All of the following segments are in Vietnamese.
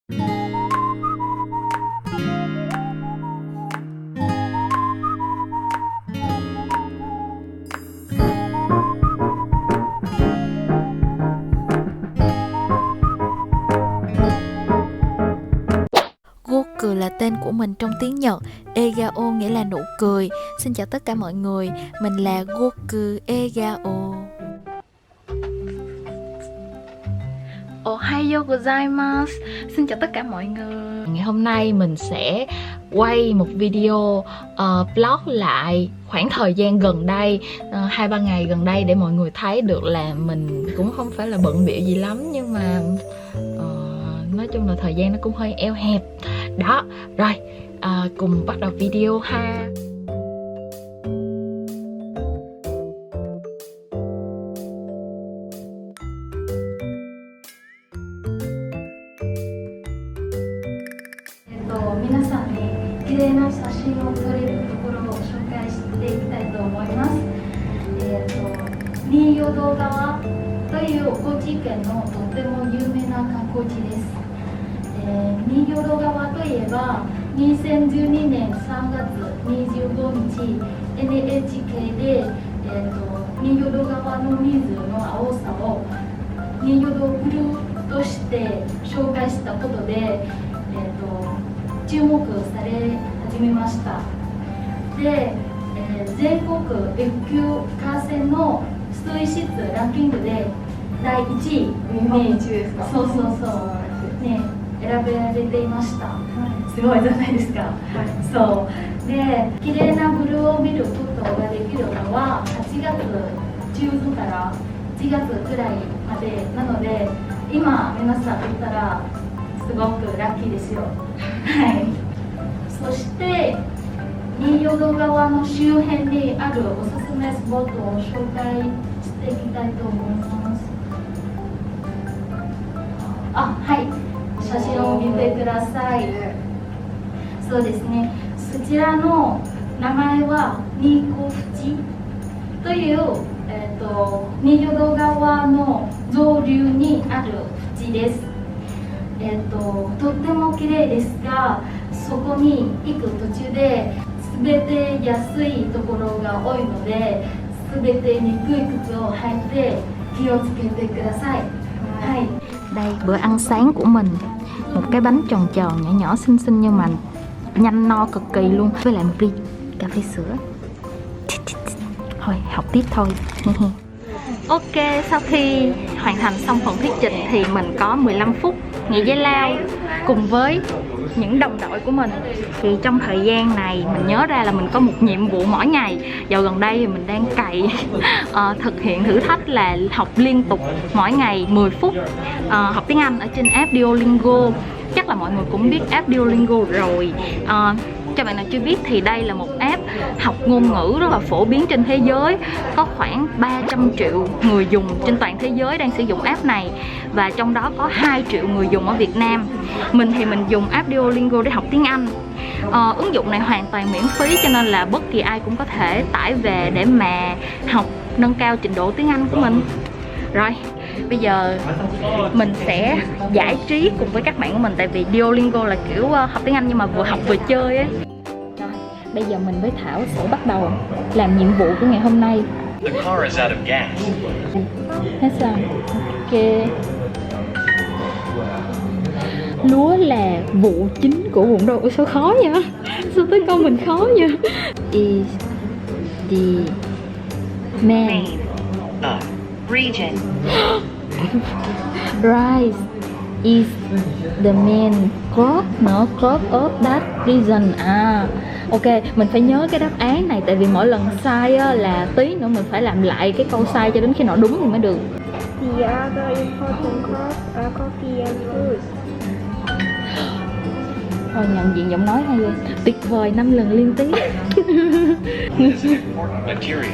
Goku là tên của mình trong tiếng Nhật, Egao nghĩa là nụ cười. Xin chào tất cả mọi người, mình là Goku Egao. Ohayo gozaimasu. Xin chào tất cả mọi người. Ngày hôm nay mình sẽ quay một video vlog lại khoảng thời gian gần đây, 2-3 ngày gần đây, để mọi người thấy được là mình cũng không phải là bận bịu gì lắm, nhưng mà nói chung là thời gian nó cũng hơi eo hẹp. Đó, rồi cùng bắt đầu video ha.2012年3月25日 NHK で、人形堂川の水の青さを人形堂をブルーとして紹介したことで、注目され始めました。で、全国 F 級カーセンの水質ランキングで第1位にそうそうそうね選べられていました。すごいじゃないですか。そうで、綺麗なブルーを見ることができるのは8月中旬から1月くらいまでなので、今皆さん行ったらすごくラッキーですよ。はい。そして人形堂川の周辺にあるおすすめスポットを紹介していきたいと思います。はい。写真を見てください。そうですね。そちらの名前はニコフチという、人形堂川の上流にある淵です。とっても綺麗ですが、そこに行く途中で滑ってやすいところが多いので、滑ってにくい靴を履いて気をつけてください。はい。Đây, bữa ăn sáng của mình, một cái bánh tròn tròn nhỏ nhỏ xinh xinh nhưng mà nhanh no cực kỳ luôn, với lại một ly cà phê sữa. Thôi, học tiếp thôi. Ok, sau khi hoàn thành xong phần thuyết trình thì mình có 15 phút nghỉ giải lao cùng với những đồng đội của mình. Thì trong thời gian này mình nhớ ra là mình có một nhiệm vụ mỗi ngày. Dạo gần đây thì mình đang cày thực hiện thử thách là học liên tục mỗi ngày 10 phút học tiếng Anh ở trên app Duolingo. Chắc là mọi người cũng biết app Duolingo rồi. Cho bạn nào chưa biết thì đây là một app học ngôn ngữ rất là phổ biến trên thế giới. Có khoảng 300 triệu người dùng trên toàn thế giới đang sử dụng app này. Và trong đó có 2 triệu người dùng ở Việt Nam. Mình thì mình dùng app Duolingo để học tiếng Anh. Ứng dụng này hoàn toàn miễn phí cho nên là bất kỳ ai cũng có thể tải về để mà học, nâng cao trình độ tiếng Anh của mình. Rồi, bây giờ mình sẽ giải trí cùng với các bạn của mình. Tại vì Duolingo là kiểu học tiếng Anh nhưng mà vừa học vừa chơi á. Rồi, bây giờ mình với Thảo sẽ bắt đầu làm nhiệm vụ của ngày hôm nay. The car is out of gas. Hết rồi. Ok. Lúa là vụ chính của vùng đâu. Ủa sao khó vậy? Sao tới câu mình khó vậy? Is the main Region. rice is the main crop of that region. Ok, mình phải nhớ cái đáp án này, tại vì mỗi lần sai á, là tí nữa mình phải làm lại cái câu sai cho đến khi nào đúng thì mới được. The other important crops are coffee and fruits. Thôi, nhận diện giọng nói hay ghê. Tuyệt vời 5 lần liên tiếp. Material.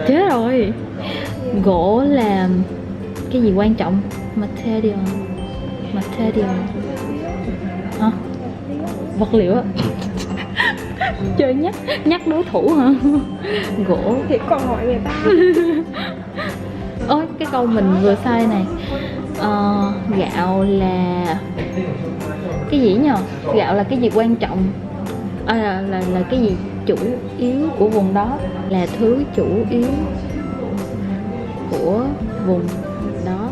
Chết rồi. Gỗ là cái gì quan trọng? Material. Hả? Vật liệu á. Chơi nhắc đối thủ hả? Gỗ Thì còn hỏi người ta. Ôi, cái câu mình vừa sai này. Gạo là cái gì nhờ? Gạo là cái gì quan trọng? Là cái gì chủ yếu của vùng đó, là thứ chủ yếu của vùng đó.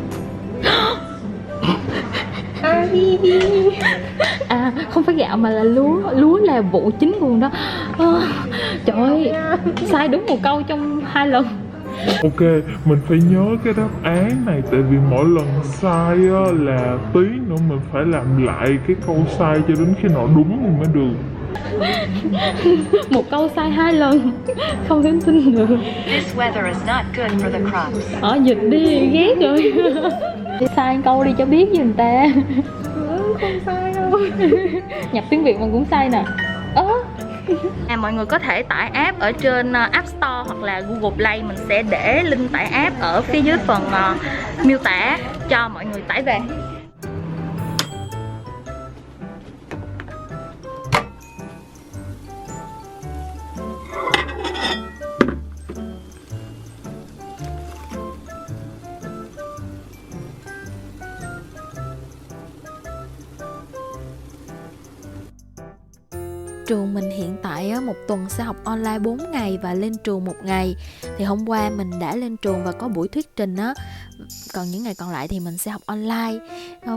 Không phải gạo mà là lúa. Lúa là vụ chính của vùng đó. Trời ơi, sai đúng một câu trong 2 lần. Ok, mình phải nhớ cái đáp án này, tại vì mỗi lần sai á, là tí nữa mình phải làm lại cái câu sai cho đến khi nào đúng thì mới được. Một câu sai 2 lần, không thể tin được. This weather is not good for the crops. Dịch đi, ghét rồi. Đi sai câu đi cho biết với người ta. Không sai đâu. Nhập tiếng Việt mà cũng sai nè. Mọi người có thể tải app ở trên App Store hoặc là Google Play. Mình sẽ để link tải app ở phía dưới phần miêu tả cho mọi người tải về. Trường mình hiện tại một tuần sẽ học online 4 ngày và lên trường 1 ngày. Thì hôm qua mình đã lên trường và có buổi thuyết trình á. Còn những ngày còn lại thì mình sẽ học online.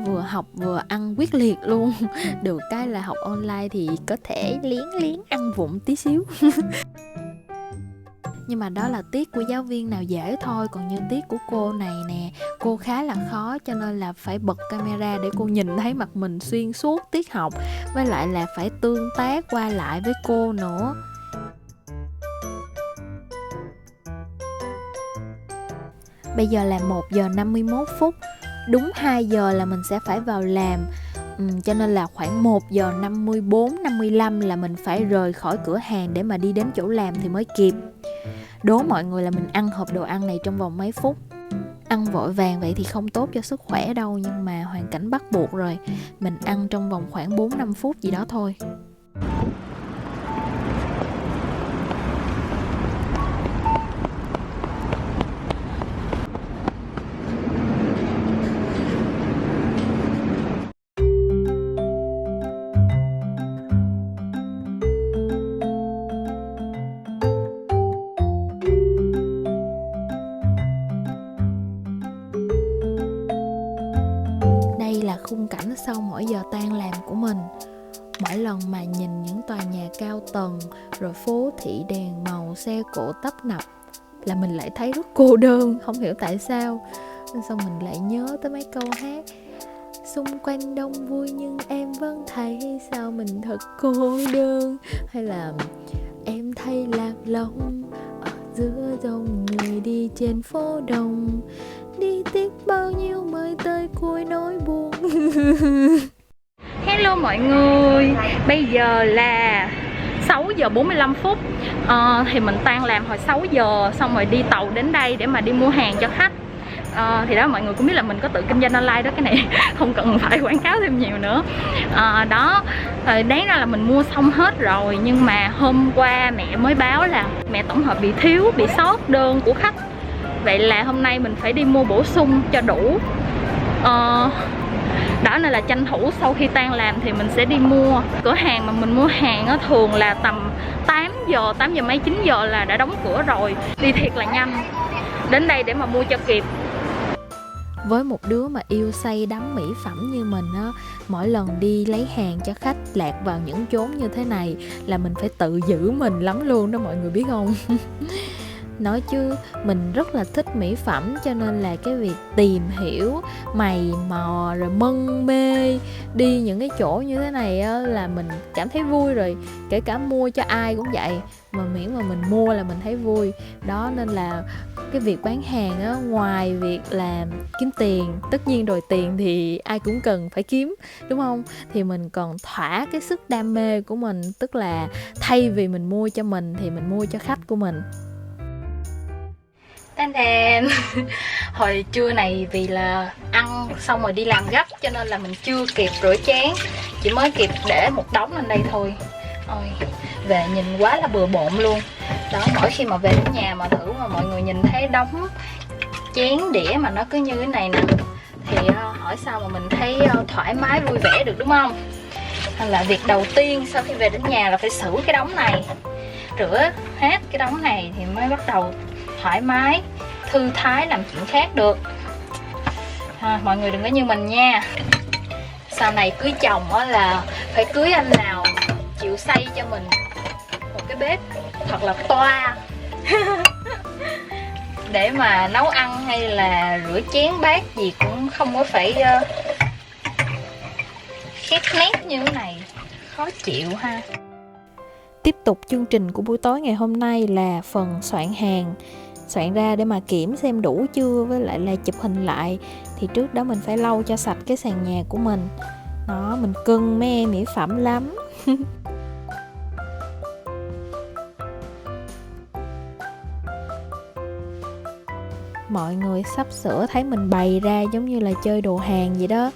Vừa học vừa ăn quyết liệt luôn. Được cái là học online thì có thể liếng ăn vụng tí xíu. Nhưng mà đó là tiết của giáo viên nào dễ thôi. Còn như tiết của cô này nè, cô khá là khó, cho nên là phải bật camera để cô nhìn thấy mặt mình xuyên suốt tiết học. Với lại là phải tương tác qua lại với cô nữa. Bây giờ là 1 giờ 51 phút. Đúng 2 giờ là mình sẽ phải vào làm. Cho nên là khoảng 1 giờ 54, 55 là mình phải rời khỏi cửa hàng để mà đi đến chỗ làm thì mới kịp. Đố mọi người là mình ăn hộp đồ ăn này trong vòng mấy phút. Ăn vội vàng vậy thì không tốt cho sức khỏe đâu, nhưng mà hoàn cảnh bắt buộc rồi. Mình ăn trong vòng khoảng 4-5 phút gì đó thôi. Khung cảnh sau mỗi giờ tan làm của mình. Mỗi lần mà nhìn những tòa nhà cao tầng, rồi phố thị đèn màu, xe cộ tấp nập, là mình lại thấy rất cô đơn. Không hiểu tại sao. Xong mình lại nhớ tới mấy câu hát: xung quanh đông vui nhưng em vẫn thấy sao mình thật cô đơn. Hay là em thấy lạc lõng ở giữa dòng người đi trên phố đông, đi tiếp bao nhiêu mới tới cuối nỗi buồn. Hello mọi người, bây giờ là 6 giờ 45 phút. Thì mình tan làm hồi 6 giờ, xong rồi đi tàu đến đây để mà đi mua hàng cho khách. Thì đó, mọi người cũng biết là mình có tự kinh doanh online đó, cái này không cần phải quảng cáo thêm nhiều nữa. Đó, đáng ra là mình mua xong hết rồi, nhưng mà hôm qua mẹ mới báo là mẹ tổng hợp bị thiếu, bị sót đơn của khách. Vậy là hôm nay mình phải đi mua bổ sung cho đủ. Đó, nên là tranh thủ sau khi tan làm thì mình sẽ đi mua. Cửa hàng mà mình mua hàng á, thường là tầm 8 giờ mấy, 9 giờ là đã đóng cửa rồi. Đi thiệt là nhanh. Đến đây để mà mua cho kịp. Với một đứa mà yêu say đắm mỹ phẩm như mình á, mỗi lần đi lấy hàng cho khách lạc vào những chốn như thế này là mình phải tự giữ mình lắm luôn đó mọi người biết không? Nói chứ mình rất là thích mỹ phẩm, cho nên là cái việc tìm hiểu, mày mò rồi mân mê đi những cái chỗ như thế này á, là mình cảm thấy vui rồi. Kể cả mua cho ai cũng vậy, mà miễn mà mình mua là mình thấy vui. Đó, nên là cái việc bán hàng á, ngoài việc là kiếm tiền, tất nhiên rồi tiền thì ai cũng cần phải kiếm, đúng không? Thì mình còn thỏa cái sức đam mê của mình, tức là thay vì mình mua cho mình thì mình mua cho khách của mình. Đen. Hồi trưa này vì là ăn xong rồi đi làm gấp cho nên là mình chưa kịp rửa chén, chỉ mới kịp để một đống lên đây thôi. Ôi, về nhìn quá là bừa bộn luôn. Đó, mỗi khi mà về đến nhà mà thử mà mọi người nhìn thấy đống chén đĩa mà nó cứ như thế này nè thì hỏi sao mà mình thấy thoải mái vui vẻ được đúng không? Nên là việc đầu tiên sau khi về đến nhà là phải xử cái đống này, rửa hết cái đống này thì mới bắt đầu thoải mái thư thái làm chuyện khác được. Mọi người đừng có như mình nha. Sau này cưới chồng á là phải cưới anh nào chịu xây cho mình một cái bếp thật là toa để mà nấu ăn hay là rửa chén bát gì cũng không có phải khét nét như thế này, khó chịu ha. Tiếp tục chương trình của buổi tối ngày hôm nay là phần soạn hàng. Soạn ra để mà kiểm xem đủ chưa, với lại là chụp hình lại. Thì trước đó mình phải lau cho sạch cái sàn nhà của mình. Đó, mình cưng mấy em mỹ phẩm lắm. Mọi người sắp sửa thấy mình bày ra giống như là chơi đồ hàng vậy đó.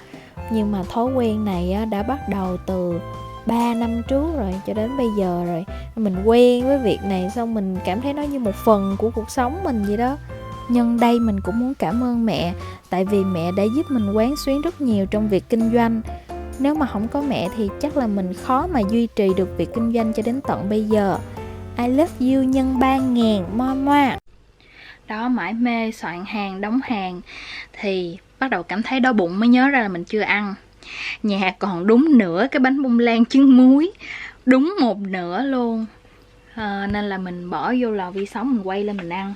Nhưng mà thói quen này đã bắt đầu từ 3 năm trước rồi cho đến bây giờ rồi. Mình quen với việc này, xong mình cảm thấy nó như một phần của cuộc sống mình vậy đó. Nhân đây mình cũng muốn cảm ơn mẹ, tại vì mẹ đã giúp mình quán xuyến rất nhiều trong việc kinh doanh. Nếu mà không có mẹ thì chắc là mình khó mà duy trì được việc kinh doanh cho đến tận bây giờ. I love you nhân 3.000 moa. Đó, mải mê soạn hàng, đóng hàng thì bắt đầu cảm thấy đói bụng mới nhớ ra là mình chưa ăn. Nhà còn đúng nửa cái bánh bông lan trứng muối, đúng một nửa luôn. Nên là mình bỏ vô lò vi sóng, mình quay lên mình ăn.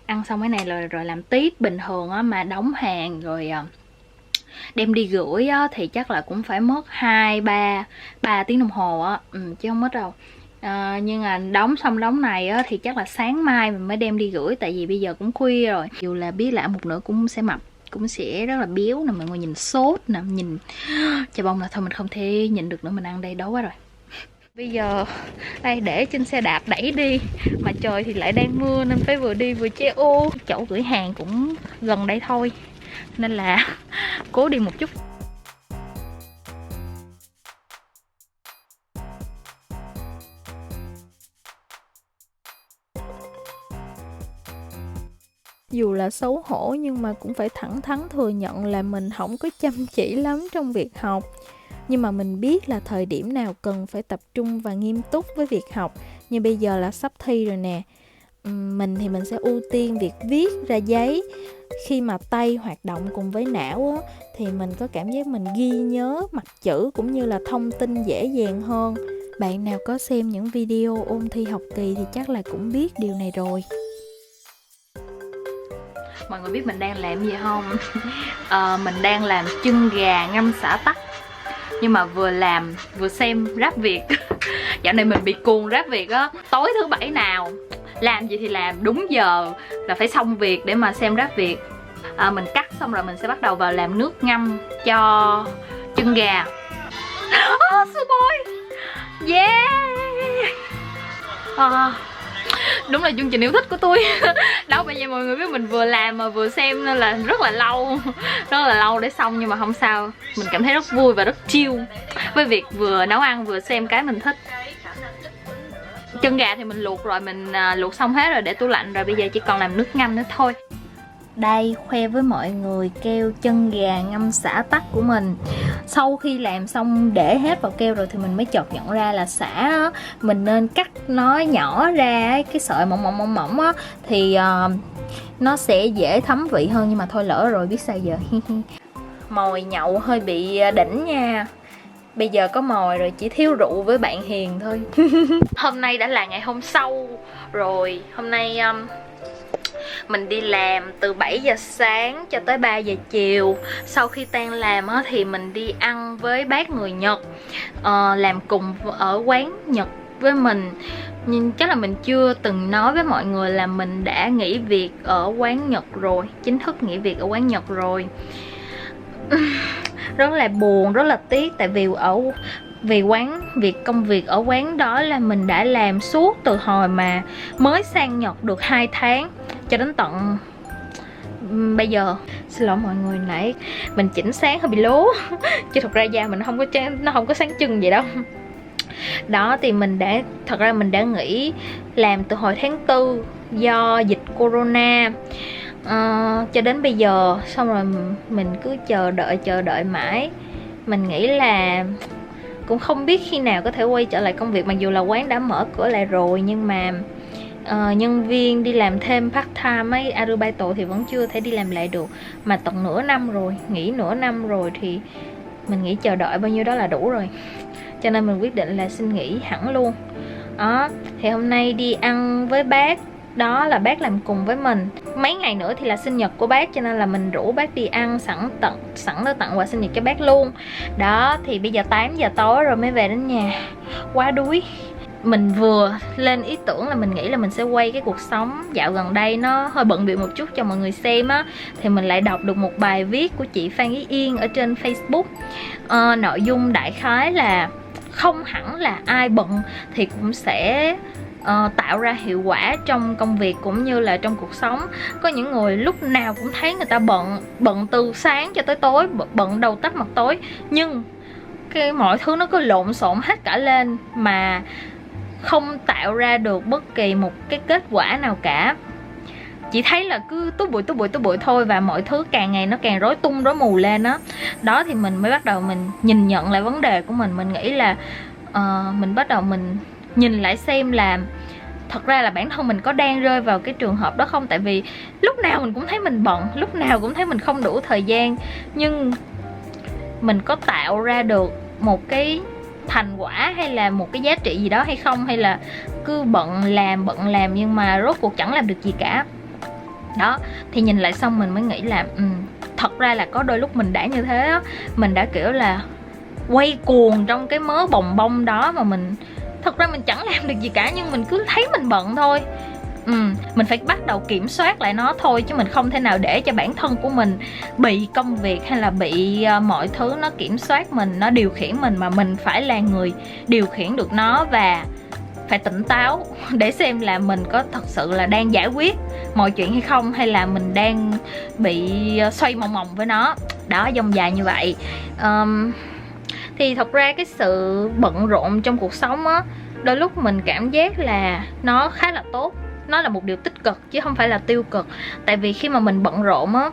Ăn xong cái này rồi làm tiếp. Bình thường á, mà đóng hàng rồi đem đi gửi á, thì chắc là cũng phải mất 2-3 tiếng đồng hồ á, chứ không mất đâu. Nhưng mà đóng xong đóng này á, thì chắc là sáng mai mình mới đem đi gửi, tại vì bây giờ cũng khuya rồi. Dù là biết là ăn một nửa cũng sẽ mập, cũng sẽ rất là béo nè, mọi người nhìn sốt nè, nhìn chà bông là thôi mình không thể nhịn được nữa, mình ăn đây đói quá rồi. Bây giờ đây để trên xe đạp đẩy đi, mà trời thì lại đang mưa nên phải vừa đi vừa che ô. Chỗ gửi hàng cũng gần đây thôi nên là cố đi một chút. Dù là xấu hổ nhưng mà cũng phải thẳng thắn thừa nhận là mình không có chăm chỉ lắm trong việc học. Nhưng mà mình biết là thời điểm nào cần phải tập trung và nghiêm túc với việc học. Như bây giờ là sắp thi rồi nè. Mình thì mình sẽ ưu tiên việc viết ra giấy. Khi mà tay hoạt động cùng với não á, thì mình có cảm giác mình ghi nhớ mặt chữ cũng như là thông tin dễ dàng hơn. Bạn nào có xem những video ôn thi học kỳ thì chắc là cũng biết điều này rồi. Mọi người biết mình đang làm gì không? Mình đang làm chân gà ngâm xả tắc. Nhưng mà vừa làm vừa xem Rap Việt. Dạo này mình bị cuồng Rap Việt á. Tối thứ bảy nào làm gì thì làm, đúng giờ là phải xong việc để mà xem Rap Việt. Mình cắt xong rồi mình sẽ bắt đầu vào làm nước ngâm cho chân gà. Sư boy, yeah. Đúng là chương trình yêu thích của tôi. Đâu bây giờ mọi người biết mình vừa làm mà vừa xem nên là rất là lâu để xong, nhưng mà không sao. Mình cảm thấy rất vui và rất chill với việc vừa nấu ăn vừa xem cái mình thích. Chân gà thì mình luộc rồi, mình luộc xong hết rồi để tủ lạnh rồi, bây giờ chỉ còn làm nước ngâm nữa thôi. Đây, khoe với mọi người keo chân gà ngâm xả tắc của mình. Sau khi làm xong để hết vào keo rồi thì mình mới chợt nhận ra là xả á, mình nên cắt nó nhỏ ra, cái sợi mỏng á, thì nó sẽ dễ thấm vị hơn. Nhưng mà thôi lỡ rồi biết sao giờ. Mồi nhậu hơi bị đỉnh nha. Bây giờ có mồi rồi, chỉ thiếu rượu với bạn hiền thôi. Hôm nay đã là ngày hôm sau rồi. Hôm nay mình đi làm từ 7 giờ sáng cho tới 3 giờ chiều. Sau khi tan làm thì mình đi ăn với bác người Nhật, làm cùng ở quán Nhật với mình. Nhưng chắc là mình chưa từng nói với mọi người là mình đã nghỉ việc ở quán Nhật rồi, chính thức nghỉ việc ở quán Nhật rồi. Rất là buồn, rất là tiếc, tại vì công việc ở quán đó là mình đã làm suốt từ hồi mà mới sang Nhật được 2 tháng cho đến tận bây giờ. Xin lỗi mọi người, nãy mình chỉnh sáng hơi bị lố chứ thật ra da mình nó không có sáng trưng vậy đâu. Đó thì thật ra mình đã nghỉ làm từ hồi tháng 4 do dịch corona. cho đến bây giờ. Xong rồi mình cứ chờ đợi mãi. Mình nghĩ là cũng không biết khi nào có thể quay trở lại công việc, mặc dù là quán đã mở cửa lại rồi, nhưng mà nhân viên đi làm thêm part time ấy, Arubaito thì vẫn chưa thể đi làm lại được, mà tận nửa năm rồi, nghỉ nửa năm rồi, thì mình nghĩ chờ đợi bao nhiêu đó là đủ rồi, cho nên mình quyết định là xin nghỉ hẳn luôn. Đó, thì hôm nay đi ăn với bác, đó là bác làm cùng với mình. Mấy ngày nữa thì là sinh nhật của bác, cho nên là mình rủ bác đi ăn, sẵn nó tặng quà sinh nhật cho bác luôn. Đó, thì bây giờ 8 giờ tối rồi mới về đến nhà, quá đuối. Mình vừa lên ý tưởng là mình nghĩ là mình sẽ quay cái cuộc sống dạo gần đây nó hơi bận bịu một chút cho mọi người xem á. Thì mình lại đọc được một bài viết của chị Phan Ý Yên ở trên Facebook. Nội dung đại khái là không hẳn là ai bận thì cũng sẽ tạo ra hiệu quả trong công việc cũng như là trong cuộc sống. Có những người lúc nào cũng thấy người ta bận từ sáng cho tới tối, bận đầu tắt mặt tối, nhưng mọi thứ nó cứ lộn xộn hết cả lên mà không tạo ra được bất kỳ một cái kết quả nào cả. Chỉ thấy là cứ túi bụi thôi, và mọi thứ càng ngày nó càng rối tung rối mù lên đó. Đó thì mình mới bắt đầu mình nhìn nhận lại vấn đề của mình. Mình nghĩ là mình bắt đầu mình nhìn lại xem là thật ra là bản thân mình có đang rơi vào cái trường hợp đó không. Tại vì lúc nào mình cũng thấy mình bận, lúc nào cũng thấy mình không đủ thời gian, nhưng mình có tạo ra được một cái thành quả hay là một cái giá trị gì đó hay không, hay là cứ bận làm nhưng mà rốt cuộc chẳng làm được gì cả. Đó, thì nhìn lại xong mình mới nghĩ là thật ra là có đôi lúc mình đã như thế đó. Mình đã kiểu là quay cuồng trong cái mớ bồng bông đó mà mình thật ra mình chẳng làm được gì cả, nhưng mình cứ thấy mình bận thôi. Mình phải bắt đầu kiểm soát lại nó thôi, chứ mình không thể nào để cho bản thân của mình bị công việc hay là bị mọi thứ nó kiểm soát mình, nó điều khiển mình, mà mình phải là người điều khiển được nó, và phải tỉnh táo để xem là mình có thật sự là đang giải quyết mọi chuyện hay không, hay là mình đang bị xoay mòng mòng với nó. Đó, dông dài như vậy. Thì thật ra cái sự bận rộn trong cuộc sống á, đôi lúc mình cảm giác là nó khá là tốt, nó là một điều tích cực chứ không phải là tiêu cực. Tại vì khi mà mình bận rộn á,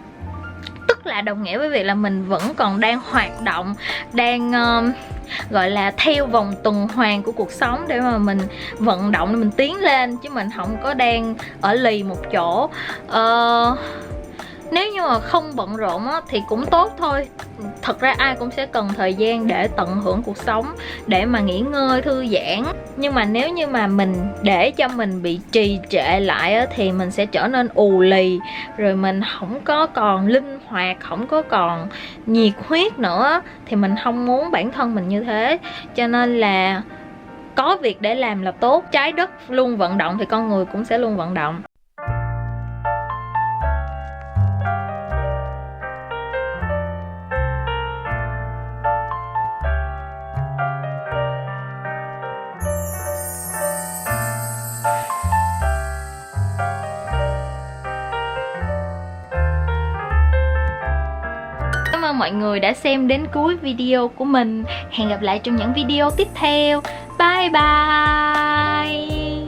tức là đồng nghĩa với việc là mình vẫn còn đang hoạt động, đang gọi là theo vòng tuần hoàn của cuộc sống để mà mình vận động, để mình tiến lên, chứ mình không có đang ở lì một chỗ. Nếu như mà không bận rộn á, thì cũng tốt thôi. Thật ra ai cũng sẽ cần thời gian để tận hưởng cuộc sống, để mà nghỉ ngơi, thư giãn. Nhưng mà nếu như mà mình để cho mình bị trì trệ lại á, thì mình sẽ trở nên ù lì, rồi mình không có còn linh hoạt, không có còn nhiệt huyết nữa. Thì mình không muốn bản thân mình như thế. Cho nên là có việc để làm là tốt. Trái đất luôn vận động thì con người cũng sẽ luôn vận động. Cảm ơn mọi người đã xem đến cuối video của mình. Hẹn gặp lại trong những video tiếp theo. Bye bye.